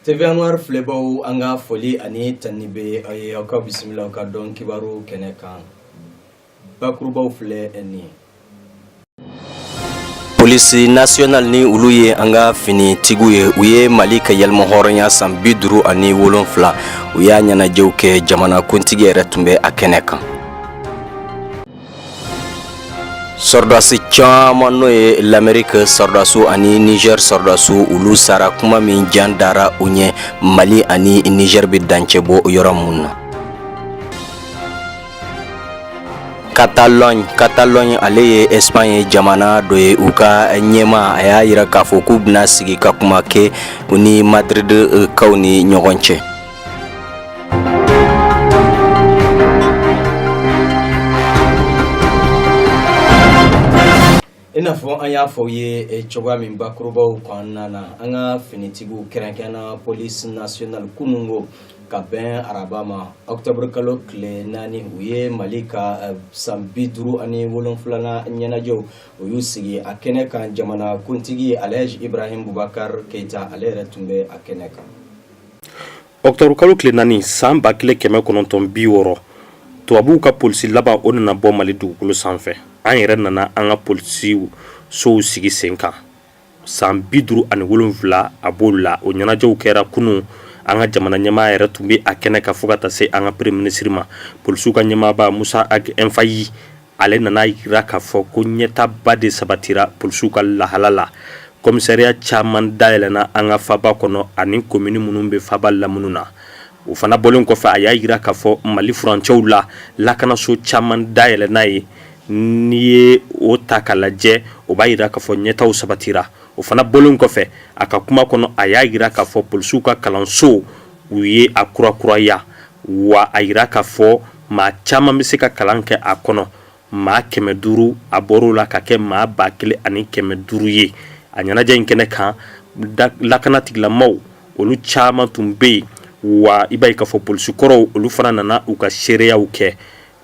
TV Anwar Flebau anga foli ani tanibe ay ka bismillah ka don kibaru kenekan bakrubaw fle eni Police national ni uluye anga fini tiguye uye malika yalma horonya san bidru ani wolonfla uya nyana jewke jamana kuntigi retumbe akenekan Sordasi caman no ye l'Amérique sordasu ani Niger sordasu ulu sara kuma min jandara unye Mali ani Niger bi dancebo yoramun Catalogne ale ye Espagne jamana do ye uka nyema aya yira kafo kubna sigi kakuma ke uni Madrid kawni nyogonche ina fo anya fo ye choga min bakrubaw kwanana anga finitigu kerakana police national kunungo kaben arabama octobre kalo kle nani uye malika sambidru ani wolonflana nyana jow uyusigi akeneka jamana kuntigi Alhaji Ibrahim Boubacar Keita alere tumbe akeneka octobre kalo kle nani samba kle keme kononton biworo to abuka police laba onana bo mali dugukolo sanfɛ an yɛrɛ nana an ka polisi sow sigi sen kan san 57 a b'olu la o ɲɛnajɛw kɛra kunu an ka jamana ɲɛmaa yɛrɛ tun bɛ a kɛnɛ ka fo ka taa se an ka premier ministre ma polisiw ka ɲɛmaaba Musa Ag Enfayi ale nana yira k'a fɔ ko ɲɛtaba de sabatira polisiw ka lahala la commissariat caman dayɛlɛnna an ka faba kɔnɔ ani commune minnu bɛ faba lamunu na o fana bɔlen kɔfɛ a y'a yira k'a fɔ Mali furancɛw la lakanaso caman dayɛlɛnna ye ni ye o ta k'a lajɛ o b'a yira k'a fɔ ɲɛtaw sabatira o fana bɔlen kɔfɛ a ka kuma kɔnɔ a y'a yira k'a fɔ polisiw ka kalanso u ye a kurakuraya wa a yira k'a fɔ maa caman bɛ se ka kalan kɛ a kɔnɔ maa 500 a bɔr'o la ka kɛ maa 1500 ye a ɲɛnajɛ in kɛnɛ kan lakana tigilamaw olu caman tun bɛ yen wa i b'a ye k'a fɔ polisikɔrɔw olu fana nana u ka seereyaw kɛ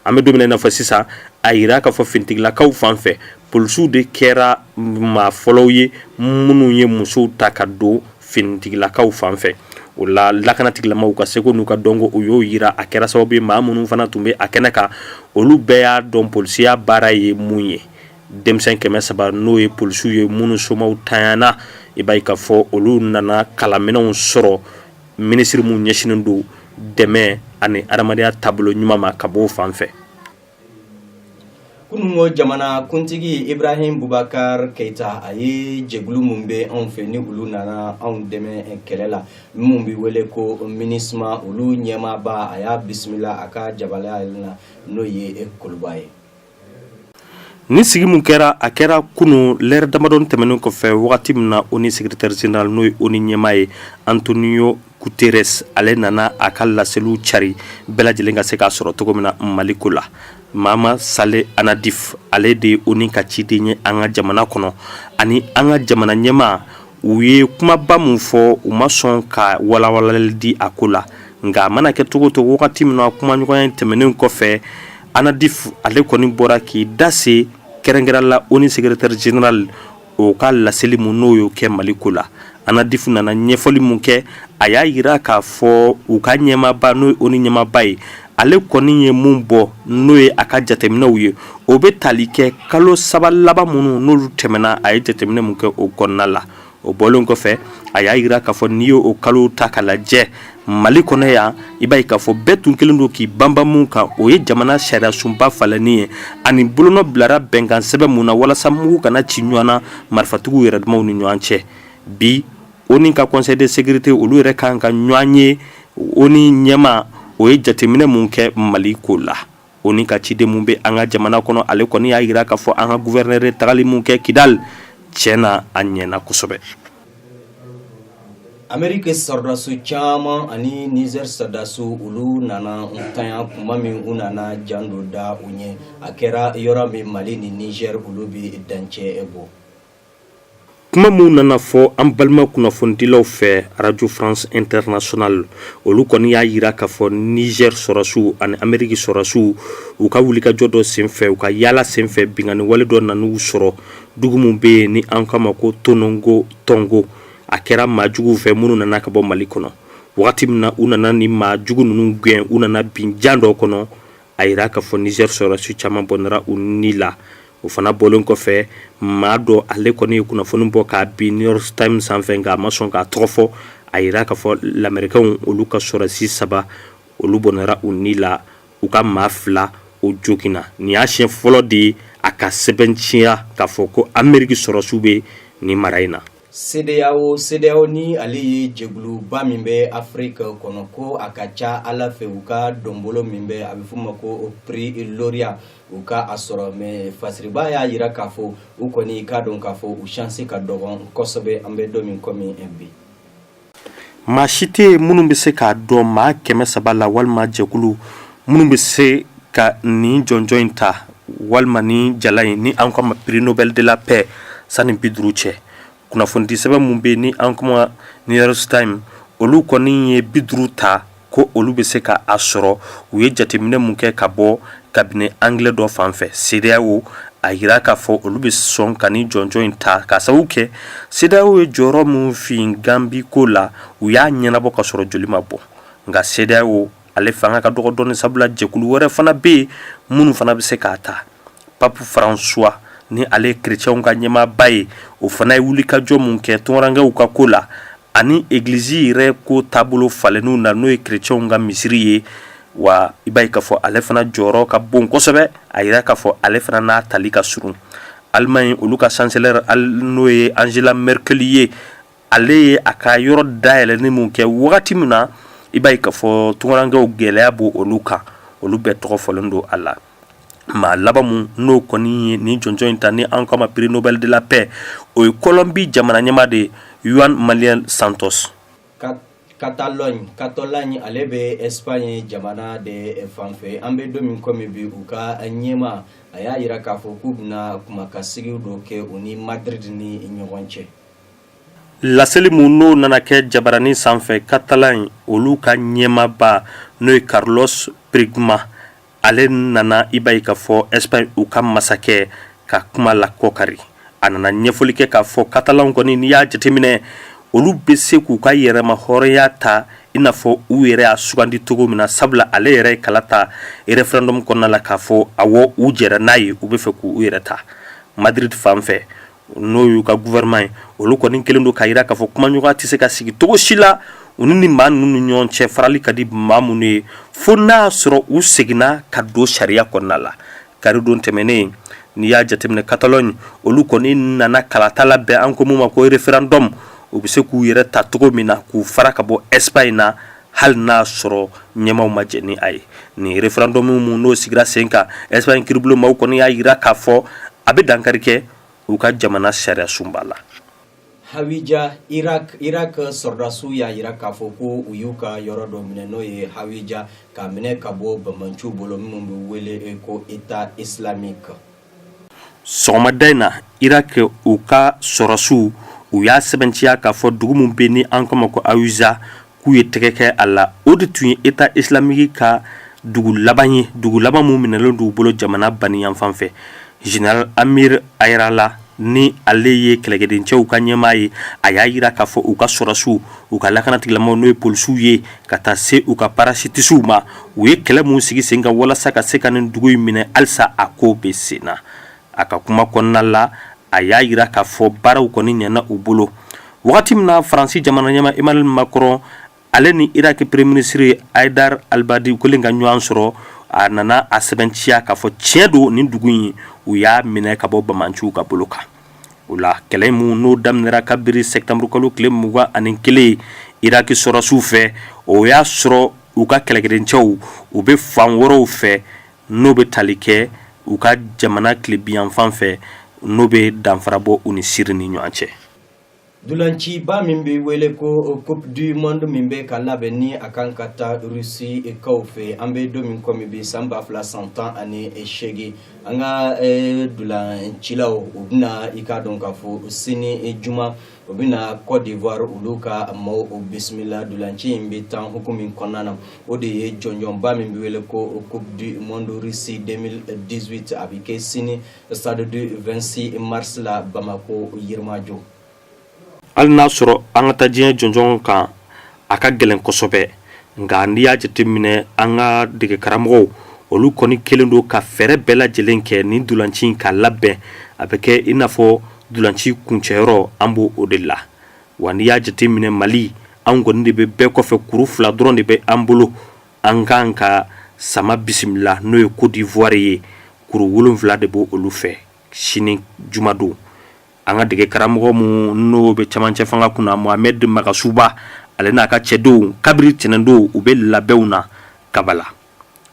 an bɛ don min na i n'a fɔ sisan a yira k'a fɔ finitigilakaw fan fɛ polisiw de kɛra maa fɔlɔw ye minnu ye musow ta ka don finitigilakaw fan fɛ o la lakanatigilamaaw ka seko n'u ka dɔnko u y'o yira a kɛra sababu ye maa minnu fana tun bɛ a kɛnɛ kan olu bɛɛ y'a dɔn polisiya baara ye mun ye denmisɛn 300 n'o ye polisiw ye minnu somaw tanyana i b'a ye k'a fɔ olu nana kalanminɛnw sɔrɔ minisiri mun ɲɛsinen don dɛmɛ ani adamadenya taabolo ɲuman ma ka bɔ fan fɛ kunungo jamana kuntigi Ibrahim Boubacar Keita aye jeglu mun be an fe ni ulu nana an dɛmɛ kɛlɛ la mun bi wele ko minisma ulu ɲɛma ba aya bismillah aka jabala na no ye koluba ye ni sigi mun kɛra a kɛra kunu lɛr damadɔn tɛmɛnen kɔfɛ wagati min na ONU secrétaire général n'o ye ONU ɲɛma ye Antonio Guterres ale nana a ka laseliw cari bɛɛ lajɛlen ka se k'a sɔrɔ cogo min na Mali ko la Mama Saleh Anadif ale de ye ONU ka ciden ye an ka jamana kɔnɔ ani an ka jamana ɲɛma u ye kumaba mun fɔ u ma sɔn ka walawalali di a ko la nka a mana kɛ cogo cogo wagati min na kumaɲɔgɔnya tɛmɛnen kɔfɛ Anadif ale kɔni bɔra k'i da se kɛrɛnkɛrɛn la ONU secrétaire général o ka laseli mun n'o y'o kɛ Mali ko la Anadif nana ɲɛfɔli mun kɛ a y'a yira k'a fɔ u ka ɲɛmaaba n'o ye ONU ɲɛmaaba ye ale kɔni ye mun bɔ n'o ye a ka jateminɛw ye o bɛ tali kɛ kalo 3 laban minnu n'olu tɛmɛna a ye jateminɛ mun kɛ o kɔnɔna la o bɔlen kɔfɛ a y'a yira k'a fɔ n'i ye o kalo ta k'a lajɛ Mali kɔnɔ yan i b'a ye k'a fɔ bɛɛ tun kelen don k'i banban mun kan o ye jamana sariya sunba falɛni ye ani bolonɔ bilara bɛnkan sɛbɛn mun na walasa mugu kana ci ɲɔgɔn na marifatigiw yɛrɛ damaw ni ɲɔgɔn cɛ bi ONU ka conseil de sécurité olu yɛrɛ kan ka ɲɔgɔn ye ONU ɲɛma o ye jateminɛ mun kɛ Mali ko la ONU ka ciden mun bɛ an ka jamana kɔnɔ ale kɔni y'a yira k'a fɔ an ka gouverneur ye tagali mun kɛ Kidal tiɲɛna a ɲɛna kosɛbɛ Amerique sardasu caman ani Niger sardasu ulu nana tanya kuma min u nana jando da u ɲɛ a kɛra yɔrɔ min Mali ni Niger ulu bi dancɛ bɔ kuma mun nana fɔ an balima kunnafonidilaw fɛ Radio France International olu kɔni y'a yira k'a fɔ Niger sɔrɔsiw ani Amerique sɔrɔsiw u ka wulikajɔ dɔ senfɛ u ka yaala senfɛ bingani wale dɔ nan'u sɔrɔ dugu mun bɛ yen ni an k'a ma ko Tongo a kɛra maajuguw fɛ minnu nana ka bɔ Mali kɔnɔ wagati min na u nana ni maajugu ninnu gɛn u nana bin jan dɔ kɔnɔ a yira k'a fɔ Niger sɔrɔdasiw caman bɔnɛra u ni la o fana bɔlen kɔfɛ maa dɔ ale kɔni ye kunnafoni bɔ k'a bin New York Times sanfɛ nka a ma sɔn k'a tɔgɔ fɔ a yira k'a fɔ lamɛrikɛnw olu ka sɔrɔdasi 3 olu bɔnɛra u ni la u ka maa 2 o joginna nin y'a siɲɛ fɔlɔ de ye a ka sɛbɛntiya k'a fɔ ko Ameriki sɔrɔdasiw bɛ nin mara in na. CEDEAO ni ale ye jɛguluba min bɛ Afrique kɔnɔ ko a ka ca Ala fɛ u ka dɔnbolo min bɛ a bɛ f'o ma ko prix lauréat u ka a sɔrɔ mais fasiriba y'a yira k'a fɔ u kɔni k'a dɔn k'a fɔ u chance ka dɔgɔn kosɛbɛ an bɛ don min komi bi. Maa si tɛ yen minnu bɛ se k'a dɔn maa 300 la walima jɛkulu minnu bɛ se ka nin jɔnjɔn in ta walima ni jala in ni an ko ma prix Nobel de la paix sani 50 cɛ kunnafoni sɛbɛn mun bɛ ni an kuma New York Times olu kɔni ye 50 ta ko olu bɛ se ka a sɔrɔ u ye jateminɛ mun kɛ ka bɔ cabinet anglais dɔ fan fɛ CEDEAO a yira k'a fɔ olu bɛ sɔn ka ni jɔnjɔn in ta ka sababu kɛ CEDEAO ye jɔyɔrɔ mun fin Gambi ko la u y'a ɲɛnabɔ ka sɔrɔ joli ma bɔ nka CEDEAO ale fanga ka dɔgɔ dɔɔni sabula jɛkulu wɛrɛ fana bɛ yen minnu fana bɛ se k'a ta Pape François ni ale chrétienw ka ɲɛmaaba ye o fana ye wulikajɔ mun kɛ tɔngarankɛw ka ko la ani église yɛrɛ ko taabolo falenniw na n'o ye chrétienw ka misiri ye wa i b'a ye k'a fɔ ale fana jɔyɔrɔ ka bon kosɛbɛ a yira k'a fɔ ale fana n'a tali ka surun Allemagne olu ka chancelière n'o ye Angela Merkel ye ale ye a ka yɔrɔ dayɛlɛnni mun kɛ wagati min na i b'a ye k'a fɔ tɔngarankɛw gɛlɛya b'o olu kan olu bɛɛ tɔgɔ fɔlen don a la maa laban mun n'o kɔni ye ni jɔnjɔn in ta ni an kama prix Nobel de la paix o ye Colombie jamana ɲɛmaa de Juan Manuel Santos. Catalogne ale bɛ Espagne jamana de fanfɛ an bɛ don min komi bi u ka ɲɛmaa a y'a yira k'a fɔ k'u bɛna kumakasigi dɔ kɛ u ni Madrid ni ɲɔgɔn cɛ. Laseli mun n'o nana kɛ jabaranin sanfɛ Catalogne olu ka ɲɛmaaba n'o ye Carlos Puigdemont ale nana i b'a ye k'a fɔ Espagne u ka masakɛ ka kuma la kɔkari a nana ɲɛfɔli kɛ k'a fɔ Catalan kɔni n'i y'a jateminɛ olu bɛ se k'u ka yɛrɛma hɔrɔnya ta i n'a fɔ u yɛrɛ y'a sugandi cogo min na sabula ale yɛrɛ ye kala ta référendum kɔnɔna la k'a fɔ awɔ u jɛra n'a ye u bɛ fɛ k'u yɛrɛ ta Madrid fan fɛ n'o y'u ka gouvernement ye olu kɔni kelen don k'a yira k'a fɔ kumaɲɔgɔnya tɛ se ka sigi cogo si la u ni maa ninnu ni ɲɔgɔn cɛ farali ka di maa minnu ye fo n'a y'a sɔrɔ u seginna ka don sariya kɔnɔna la kari don tɛmɛnen n'i y'a jateminɛ Catalogne olu kɔni nana kalata labɛn an ko mun ma ko référendum u bɛ se k'u yɛrɛ ta cogo min na k'u fara ka bɔ Espagne na hali n'a sɔrɔ ɲɛmaw ma jɛ ni a ye nin référendum mun n'o sigira sen kan Espagne kiribulon maaw kɔni y'a yira k'a fɔ a bɛ dankari kɛ u ka jamana sariya sunba la. Hawija Iraq sɔrɔdasiw y'a yira k'a fɔ ko u y'u ka yɔrɔ dɔ minɛ n'o ye Hawija ka minɛ ka bɔ Bamanchu bolo minnu bɛ wele ko État islamique. Sɔgɔmada in na Iraq u ka sɔrɔdasiw u y'a sɛbɛntiya k'a fɔ dugu min bɛ ni an kama ko Hawija k'u ye tɛgɛ kɛ a la o de tun ye État islamique ka dugu laban ye dugu laban min minɛlen d'u bolo jamana baniyan fan fɛ Général Amir Ayrala ni ale ye kɛlɛkɛdencɛw ka ɲɛmaa ye a y'a yira k'a fɔ u ka sɔrɔdasiw u ka lakanatigilamɔgɔw n'o ye polisiw ye ka taa se u ka parachutisiw ma u ye kɛlɛ mun sigi sen kan walasa ka se ka nin dugu in minɛ halisa a ko bɛ sen na a ka kuma kɔnɔna la a y'a yira k'a fɔ baaraw kɔni ɲɛna u bolo wagati min na Faransi jamana ɲɛmaa Emmanuel Macron ale ni Iraki premier ministre Haidar al-Abadi kelen ka ɲɔgɔn sɔrɔ a nana a sɛbɛntiya k'a fɔ tiɲɛ don nin dugu in u y'a minɛ ka bɔ Bamanchu ka bolo kan o la kɛlɛ mun n'o daminɛra kabiri septembre kalo tile 21 Iraki sɔrɔdasiw fɛ o y'a sɔrɔ u ka kɛlɛkɛdencɛw u bɛ fan wɛrɛw fɛ n'o bɛ tali kɛ u ka jamana tilebiyan fan fɛ n'o bɛ danfara bɔ u ni Siri ni ɲɔgɔn cɛ. Dulanciba min bɛ wele ko Coupe du Monde min bɛ ka labɛn ni a kan ka taa Rusi kaw fɛ an bɛ don min komi bi san 2018 an ka dulancilaw u bɛna i ka dɔn k'a fɔ sini juma u bɛna Côte d'Ivoire olu ka maaw o bisimila dulanci in bɛ tan hukumu min kɔnɔna na o de ye jɔnjɔnba min bɛ wele ko Coupe du Monde Russie 2018 a bɛ kɛ sini stade du 26 mars la Bamako Yirimajɔ. hali n'a sɔrɔ an ka taa diɲɛ jɔnjɔn kan a ka gɛlɛn kosɛbɛ nka n'i y'a jateminɛ an ka dege karamɔgɔw olu kɔni kelen don ka fɛɛrɛ bɛɛ lajɛlen kɛ nin dolanci in ka labɛn a bɛ kɛ i n'a fɔ dolanci kuncɛyɔrɔ an b'o o de la wa n'i y'a jateminɛ Mali an kɔni de bɛ bɛɛ kɔfɛ kuru 2 dɔrɔn de bɛ an bolo an kan ka sama bisimila n'o ye Côte d'Ivoire ye kuru 7 de b'o olu fɛ sini jumadon an ka dege karamɔgɔ mun n'o bɛ camancɛ fanga kunna Mohamed Magasuba ale n'a ka cɛdenw kabiri tɛnɛndon u bɛ labɛnw na kabala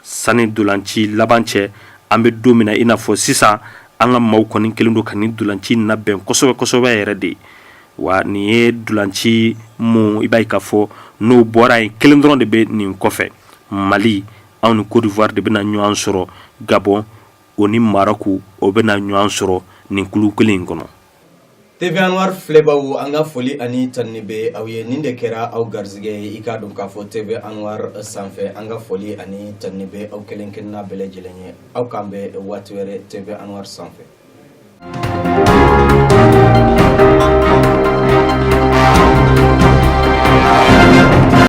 sani dolanci laban cɛ an bɛ don min na i n'a fɔ sisan an ka maaw kɔni kelen don ka nin dolanci labɛn kosɛbɛ yɛrɛ de wa nin ye dolanci mun i b'a ye k'a fɔ n'o bɔra yen kelen dɔrɔn de bɛ nin kɔfɛ Mali anw ni Côte d'Ivoire de bɛna ɲɔgɔn sɔrɔ Gabon o ni Maroc o bɛna ɲɔgɔn sɔrɔ nin kulu kelen in kɔnɔ. TVA Noir filɛbaw an ka foli ani tani bɛ aw ye nin de kɛra aw garisɛgɛ ye i k'a dɔn k'a fɔ TVA Noir sanfɛ an ka foli ani tani bɛ aw kelen kelenna bɛɛ lajɛlen ye aw k'an bɛ waati wɛrɛ TVA Noir sanfɛ.